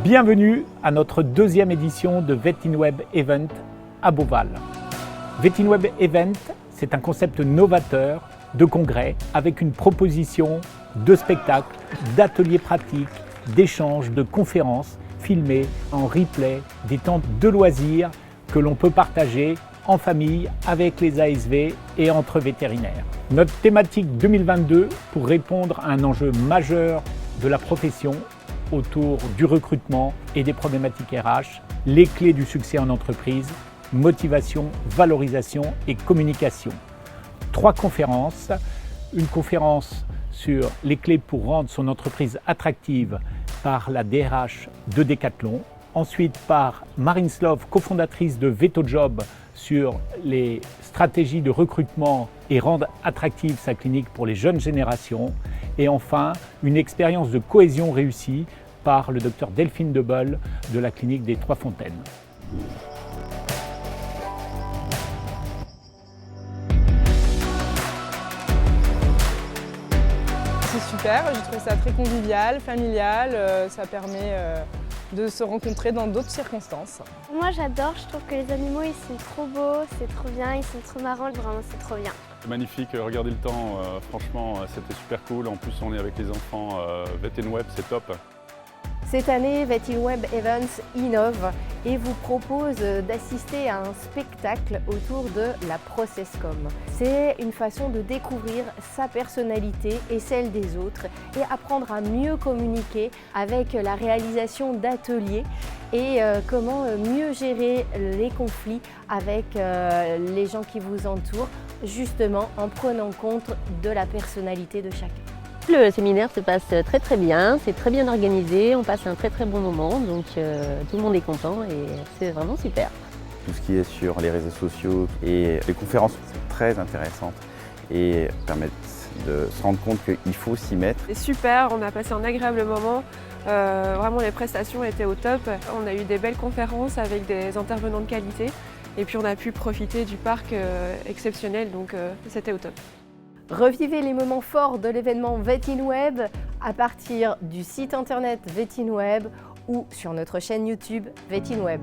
Bienvenue à notre deuxième édition de VetinWeb Event à Beauval. VetinWeb Event, c'est un concept novateur de congrès avec une proposition de spectacles, d'ateliers pratiques, d'échanges, de conférences filmées en replay, des temps de loisirs que l'on peut partager en famille avec les ASV et entre vétérinaires. Notre thématique 2022 pour répondre à un enjeu majeur de la profession autour du recrutement et des problématiques RH, les clés du succès en entreprise, motivation, valorisation et communication. 3 conférences, une conférence sur les clés pour rendre son entreprise attractive par la DRH de Decathlon, ensuite par Marine Slove, cofondatrice de VetoJob, sur les stratégies de recrutement et rendre attractive sa clinique pour les jeunes générations, et enfin une expérience de cohésion réussie par le docteur Delphine Debol de la clinique des Trois Fontaines. C'est super, j'ai trouvé ça très convivial, familial, ça permet de se rencontrer dans d'autres circonstances. Moi j'adore, je trouve que les animaux ils sont trop beaux, c'est trop bien, ils sont trop marrants, vraiment c'est trop bien. C'est magnifique, regardez le temps, franchement c'était super cool, en plus on est avec les enfants, VetinWeb c'est top. Cette année, VetinWeb Events innove et vous propose d'assister à un spectacle autour de la ProcessCom. C'est une façon de découvrir sa personnalité et celle des autres et apprendre à mieux communiquer avec la réalisation d'ateliers et comment mieux gérer les conflits avec les gens qui vous entourent, justement en prenant compte de la personnalité de chacun. Le séminaire se passe très très bien, c'est très bien organisé, on passe un très très bon moment, donc tout le monde est content et c'est vraiment super. Tout ce qui est sur les réseaux sociaux et les conférences sont très intéressantes et permettent de se rendre compte qu'il faut s'y mettre. C'est super, on a passé un agréable moment, vraiment les prestations étaient au top. On a eu des belles conférences avec des intervenants de qualité et puis on a pu profiter du parc exceptionnel, donc c'était au top. Revivez les moments forts de l'événement VetinWeb à partir du site internet VetinWeb ou sur notre chaîne YouTube VetinWeb.